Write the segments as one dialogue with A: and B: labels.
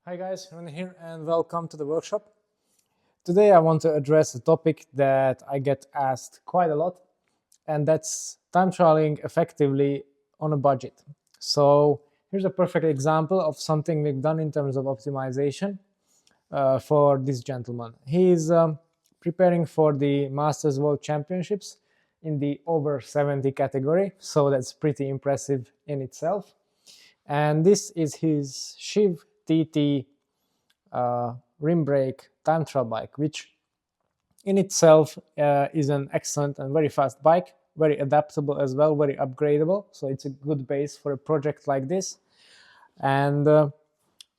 A: Hi guys, Ron here and welcome to the workshop. Today I want to address a topic that I get asked quite a lot, and that's time trialing effectively on a budget. So here's a perfect example of something we've done in terms of optimization for this gentleman. He's preparing for the Masters World Championships in the over 70 category, so that's pretty impressive in itself. And this is his Shiv TT rim brake time trial bike, which in itself is an excellent and very fast bike, very adaptable as well, very upgradable. So it's a good base for a project like this. And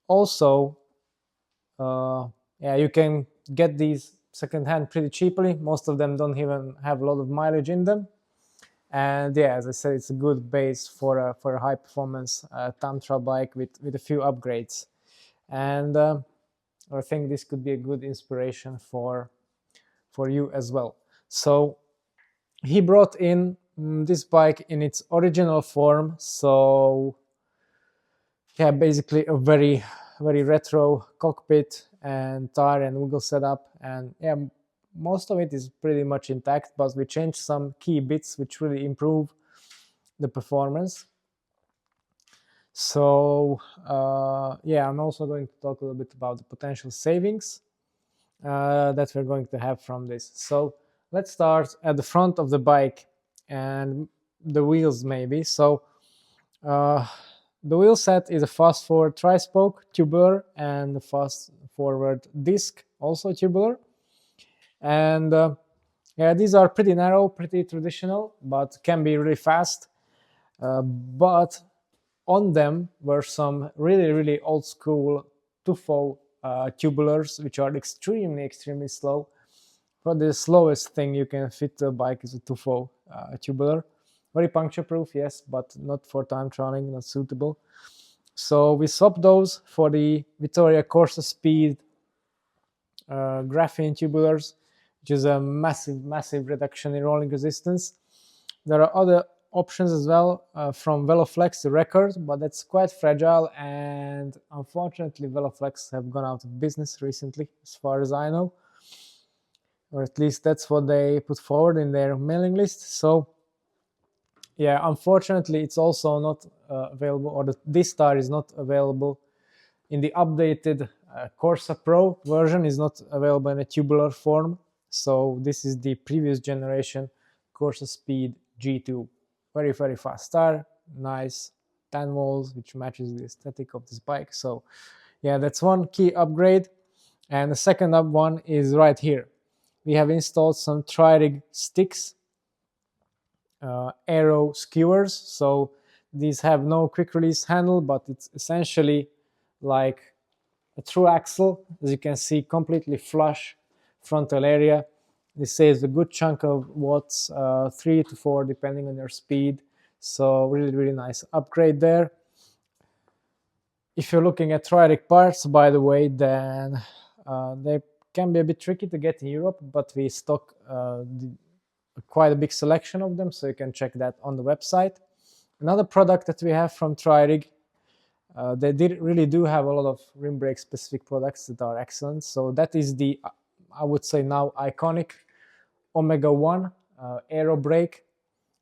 A: also, you can get these secondhand pretty cheaply. Most of them don't even have a lot of mileage in them. And yeah, as I said, it's a good base for a high performance time trial bike with a few upgrades. And I think this could be a good inspiration for you as well. So he brought in this bike in its original form. So yeah, basically a very retro cockpit and tire and wheel setup, and yeah, most of it is pretty much intact, but we changed some key bits which really improve the performance. So yeah, I'm also going to talk a little bit about the potential savings that we're going to have from this. So let's start at the front of the bike and the wheels maybe. So the wheel set is a fast forward tri-spoke tubular and a fast forward disc, also tubular. And yeah, these are pretty narrow, pretty traditional, but can be really fast. But on them were some really old school Tufo tubulars, which are extremely slow. But the slowest thing you can fit to a bike is a Tufo tubular. Very puncture proof, yes, but not for time trialing, not suitable. So we swapped those for the Vittoria Corsa Speed graphene tubulars, which is a massive reduction in rolling resistance. There are other options as well from Veloflex, the Record, but that's quite fragile, and unfortunately Veloflex have gone out of business recently, as far as I know, or at least that's what they put forward in their mailing list. So yeah, unfortunately it's also not available, or this tire is not available in the updated Corsa Pro version, is not available in a tubular form. So this is the previous generation Corsa Speed G2. Very fast tire, nice 10 volts, which matches the aesthetic of this bike. So yeah, that's one key upgrade. And the second up one is right here. We have installed some tri-rig sticks, aero skewers. So these have no quick release handle, but it's essentially like a true axle. As you can see, completely flush frontal area. This saves a good chunk of watts, 3 to 4 depending on your speed. So really nice upgrade there. If you're looking at tri-rig parts, by the way, then they can be a bit tricky to get in Europe, but we stock quite a big selection of them, so you can check that on the website. Another product that we have from tri-rig, they really do have a lot of rim brake specific products that are excellent. So that is the, I would say now, iconic Omega 1 aero brake.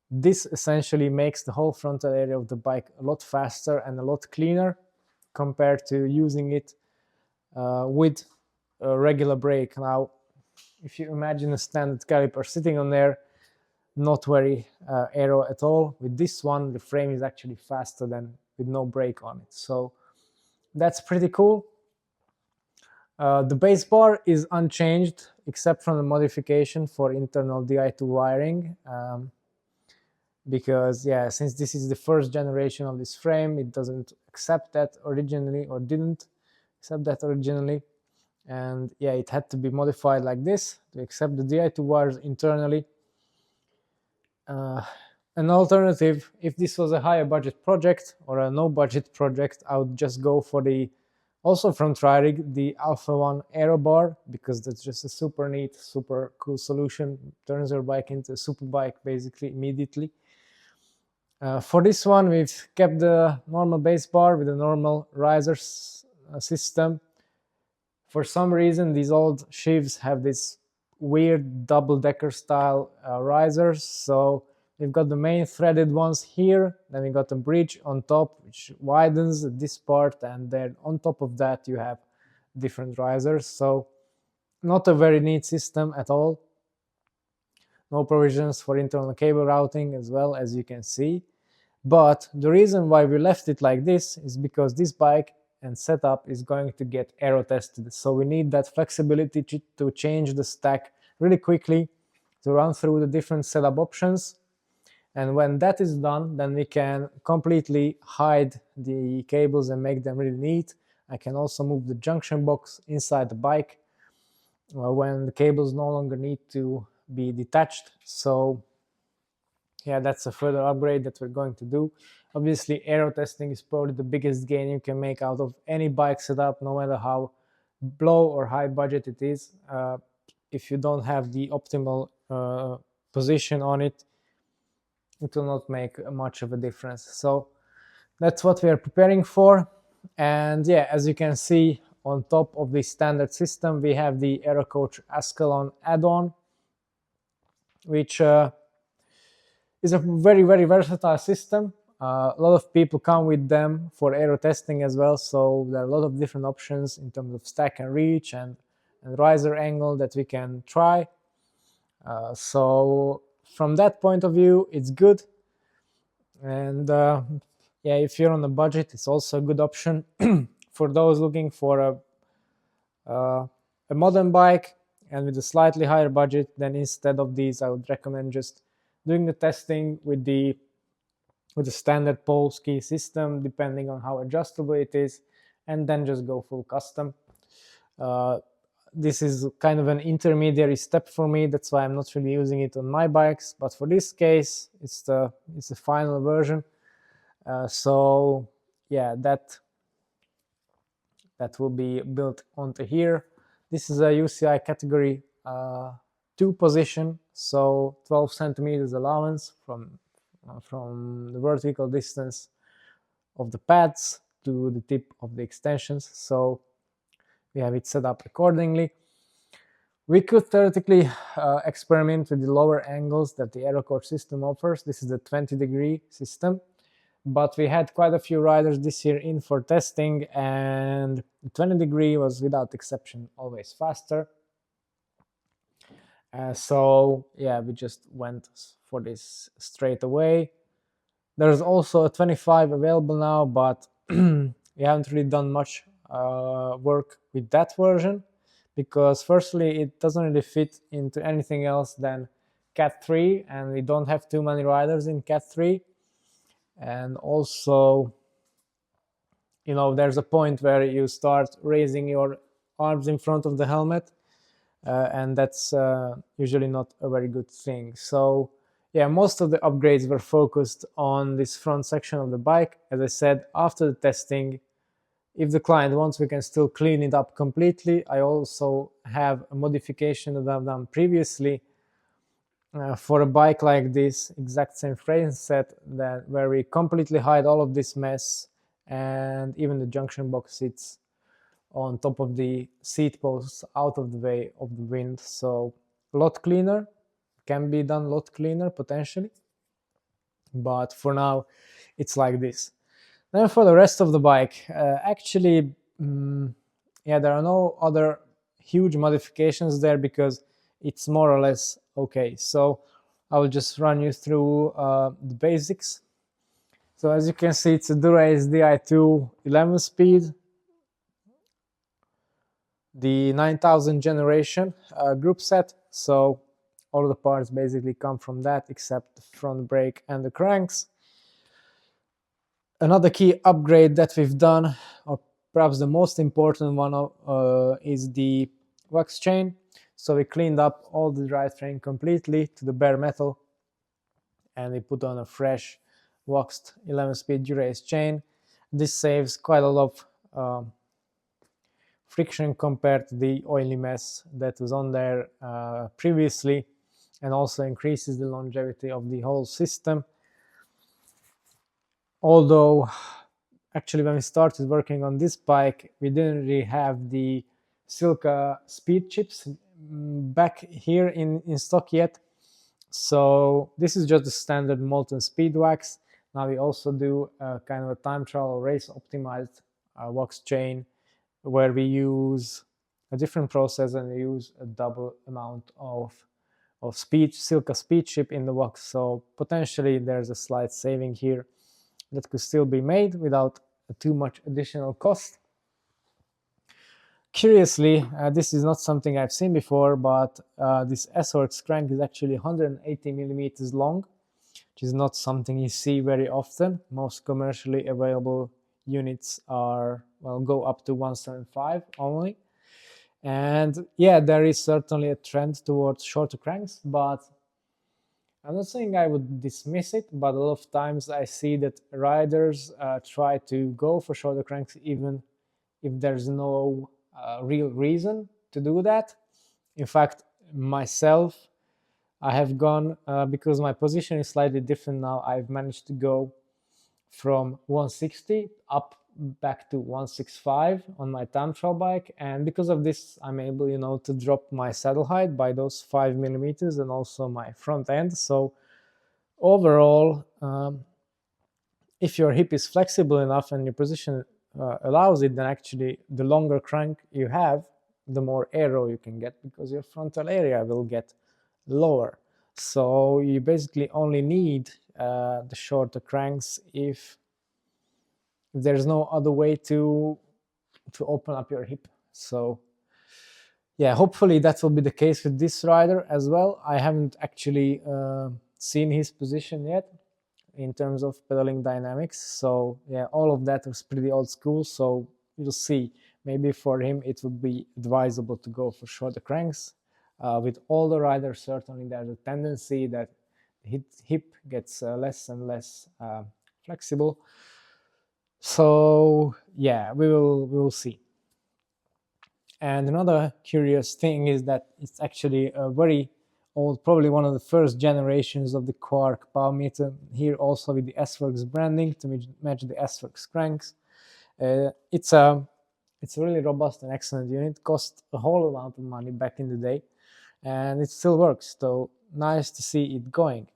A: This essentially makes the whole frontal area of the bike a lot faster and a lot cleaner compared to using it with a regular brake. Now, if you imagine a standard caliper sitting on there, not very aero at all. With this one, the frame is actually faster than with no brake on it. So that's pretty cool. The base bar is unchanged except from the modification for internal Di2 wiring, because yeah, since this is the first generation of this frame, it doesn't accept that originally, or didn't accept that originally, and yeah, it had to be modified like this to accept the Di2 wires internally. An alternative, if this was a higher budget project or a no budget project, I would just go for the, also from tri-rig, the Alpha 1 Aero Bar, because that's just a super neat, super cool solution. Turns your bike into a super bike basically immediately. For this one, we've kept the normal base bar with the normal risers system. For some reason, these old Shivs have this weird double-decker style risers. So we've got the main threaded ones here, then we got a bridge on top which widens this part, and then on top of that you have different risers. So not a very neat system at all. No provisions for internal cable routing as well, as you can see. But the reason why we left it like this is because this bike and setup is going to get aero tested. So we need that flexibility to change the stack really quickly, to run through the different setup options. And when that is done, then we can completely hide the cables and make them really neat. I can also move the junction box inside the bike when the cables no longer need to be detached. So yeah, that's a further upgrade that we're going to do. Obviously, aero testing is probably the biggest gain you can make out of any bike setup, no matter how low or high budget it is. If you don't have the optimal position on it, it will not make much of a difference. So that's what we are preparing for. And yeah, as you can see, on top of the standard system, we have the AeroCoach Ascalon add-on, which is a very, very versatile system. A lot of people come with them for aero testing as well, so there are a lot of different options in terms of stack and reach and riser angle that we can try. So from that point of view, it's good. And yeah, if you're on a budget, it's also a good option. For those looking for a modern bike and with a slightly higher budget, then instead of these, I would recommend just doing the testing with the standard Polski system, depending on how adjustable it is, and then just go full custom. This is kind of an intermediary step for me. That's why I'm not really using it on my bikes. But for this case, it's the final version. So yeah, that will be built onto here. This is a UCI category 2 position, so 12 centimeters allowance from the vertical distance of the pads to the tip of the extensions. So we have it set up accordingly. We could theoretically experiment with the lower angles that the AeroCoach system offers. This is the 20-degree system, but we had quite a few riders this year in for testing, and the 20-degree was without exception always faster. So yeah, we just went for this straight away. There's also a 25 available now, but we haven't really done much work with that version, because firstly, it doesn't really fit into anything else than Cat 3, and we don't have too many riders in Cat 3. And also, you know, there's a point where you start raising your arms in front of the helmet, and that's usually not a very good thing. So yeah, most of the upgrades were focused on this front section of the bike. As I said, after the testing, if the client wants, we can still clean it up completely. I also have a modification that I've done previously for a bike like this, exact same frame set, where we completely hide all of this mess, and even the junction box sits on top of the seat posts out of the way of the wind. So a lot cleaner, can be done a lot cleaner potentially, but for now it's like this. Then for the rest of the bike, actually, yeah, there are no other huge modifications there because it's more or less okay. So I will just run you through the basics. So as you can see, it's a Dura-Ace Di2 11-speed, the 9000 generation group set. So all the parts basically come from that, except the front brake and the cranks. Another key upgrade that we've done, or perhaps the most important one, is the wax chain. So we cleaned up all the drivetrain completely to the bare metal, and we put on a fresh waxed 11-speed Dura-Ace chain. This saves quite a lot of friction compared to the oily mess that was on there previously, and also increases the longevity of the whole system. Although actually, when we started working on this bike, we didn't really have the Silca speed chips back here in stock yet. So this is just the standard molten speed wax. Now we also do kind of a time trial race optimized wax chain where we use a different process and we use a double amount of Silca speed chip in the wax. So potentially there's a slight saving here that could still be made without too much additional cost. Curiously, this is not something I've seen before, but this S-Works crank is actually 180 millimeters long, which is not something you see very often. Most commercially available units are, well, go up to 175 only. And yeah, there is certainly a trend towards shorter cranks, but I'm not saying I would dismiss it, but a lot of times I see that riders try to go for shorter cranks even if there's no real reason to do that. In fact, myself, I have gone, because my position is slightly different now, I've managed to go from 160 up back to 165 on my time trial bike, and because of this I'm able, you know, to drop my saddle height by those 5 millimeters and also my front end. So overall, if your hip is flexible enough and your position allows it, then actually the longer crank you have, the more aero you can get because your frontal area will get lower. So you basically only need the shorter cranks if there's no other way to open up your hip. So yeah, hopefully that will be the case with this rider as well. I haven't actually seen his position yet in terms of pedaling dynamics. So yeah, all of that was pretty old school. So you'll see, maybe for him it would be advisable to go for shorter cranks. With older riders, certainly there's a tendency that hip gets less and less flexible. So yeah, we will see. And another curious thing is that it's actually a very old, probably one of the first generations of the Quark power meter, here also with the S-Works branding to match the S-Works cranks. It's a really robust and excellent unit. Cost a whole amount of money back in the day, and it still works. So nice to see it going.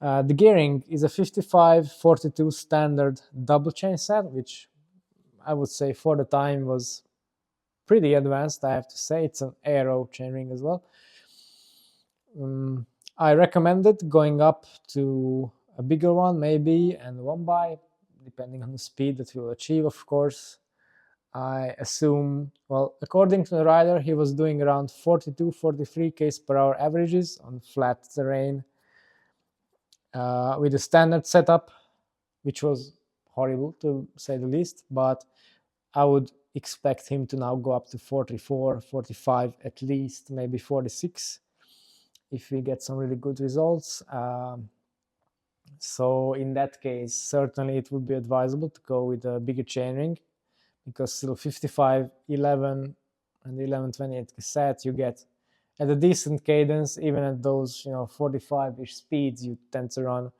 A: The gearing is a 55-42 standard double chain set, which I would say for the time was pretty advanced, I have to say. It's an aero chainring as well. I recommended going up to a bigger one maybe and one by, depending on the speed that we'll achieve, of course. I assume, well, according to the rider, he was doing around 42-43 km per hour averages on flat terrain with a standard setup, which was horrible to say the least, but I would expect him to now go up to 44, 45 at least, maybe 46 if we get some really good results. So in that case, certainly it would be advisable to go with a bigger chainring, because still 55, 11 and 1128 cassette, you get at a decent cadence. Even at those 45-ish speeds, you tend to run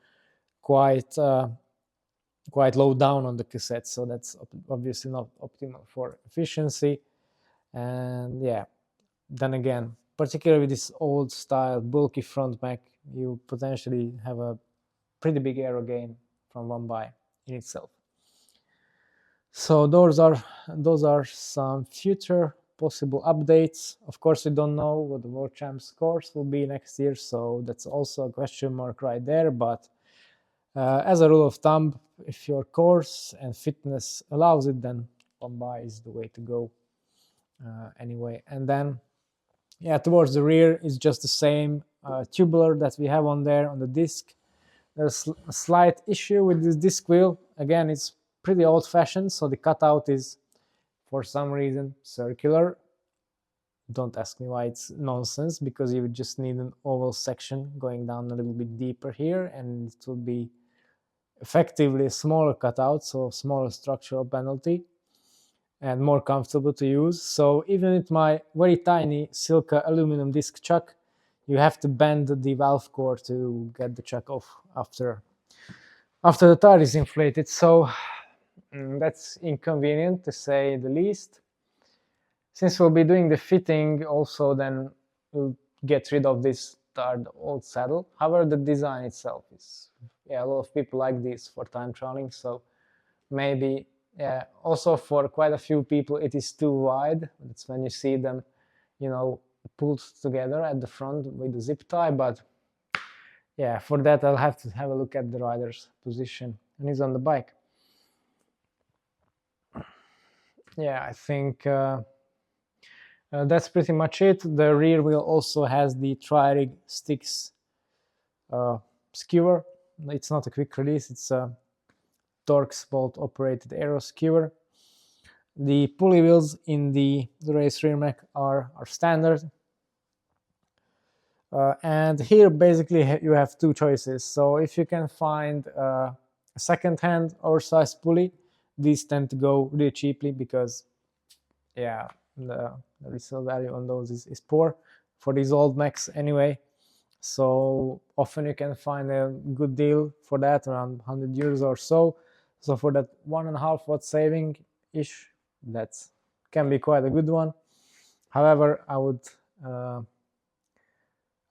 A: quite low down on the cassette, so that's obviously not optimal for efficiency. And yeah, then again, particularly with this old style bulky front mech, you potentially have a pretty big aero gain from one by in itself. So those are some future possible updates. Of course, we don't know what the World Champs scores will be next year, so that's also a question mark right there. But as a rule of thumb, if your course and fitness allows it, then one by is the way to go anyway. And then yeah, towards the rear is just the same tubular that we have on there on the disc. There's a slight issue with this disc wheel. Again, it's pretty old-fashioned, so the cutout is for some reason circular. Don't ask me why, it's nonsense, because you would just need an oval section going down a little bit deeper here, and it would be effectively a smaller cutout, so smaller structural penalty and more comfortable to use. So even with my very tiny Silca aluminum disc chuck, you have to bend the valve core to get the chuck off after the tire is inflated. So That's inconvenient to say the least. Since we'll be doing the fitting also, then we'll get rid of this tarred old saddle. However, the design itself is, yeah, a lot of people like this for time traveling, so maybe, yeah, also for quite a few people it is too wide. That's when you see them, you know, pulled together at the front with the zip tie, but yeah, for that I'll have to have a look at the rider's position, and he's on the bike. Yeah, I think that's pretty much it. The rear wheel also has the tri-rig sticks skewer. It's not a quick release, it's a Torx bolt operated aero skewer. The pulley wheels in the race rear mech are standard. And here basically you have two choices. So if you can find a second-hand oversized pulley, these tend to go really cheaply because, yeah, the resale value on those is poor for these old mechs anyway. So often you can find a good deal for that, around 100 euros or so. So for that 1.5 watt saving ish, that can be quite a good one. However, I would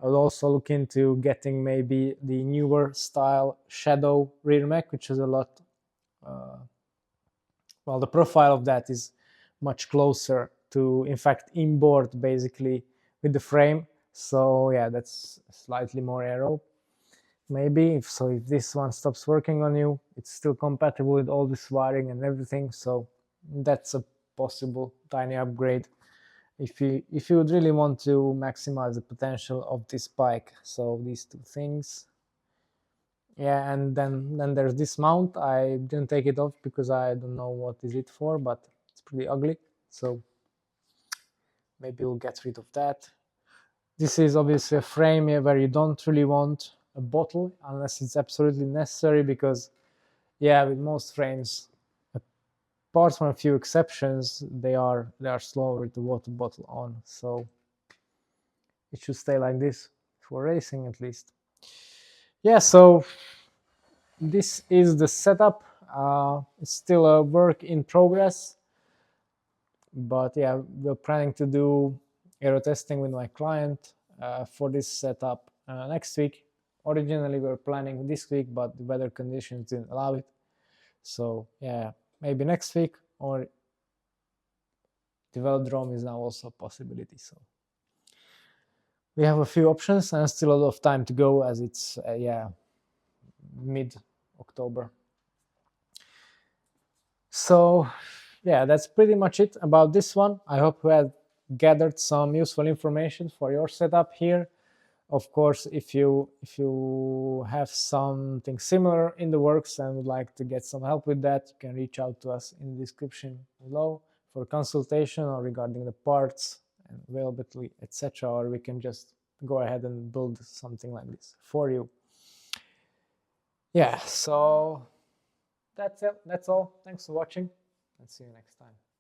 A: also look into getting maybe the newer style Shadow rear mech, which is a lot, well, the profile of that is much closer to, in fact, inboard basically with the frame. So yeah, that's slightly more aero. Maybe if this one stops working on you, it's still compatible with all this wiring and everything. So that's a possible tiny upgrade if you would really want to maximize the potential of this bike. So these two things. Yeah, and then there's this mount. I didn't take it off because I don't know what is it for, but it's pretty ugly. So maybe we'll get rid of that. This is obviously a frame where you don't really want a bottle unless it's absolutely necessary, because yeah, with most frames, apart from a few exceptions, they are slower with the water bottle on. So it should stay like this for racing at least. Yeah, so this is the setup. It's still a work in progress, but yeah, we're planning to do aero testing with my client for this setup next week. Originally we were planning this week, but the weather conditions didn't allow it. So yeah, maybe next week, or the velodrome is now also a possibility. So we have a few options and still a lot of time to go, as it's yeah, mid-October. So yeah, that's pretty much it about this one. I hope you have gathered some useful information for your setup here. Of course, if you have something similar in the works and would like to get some help with that, you can reach out to us in the description below for consultation or regarding the parts and availability, etc. Or we can just go ahead and build something like this for you. Yeah, so that's it. That's all. Thanks for watching, and see you next time.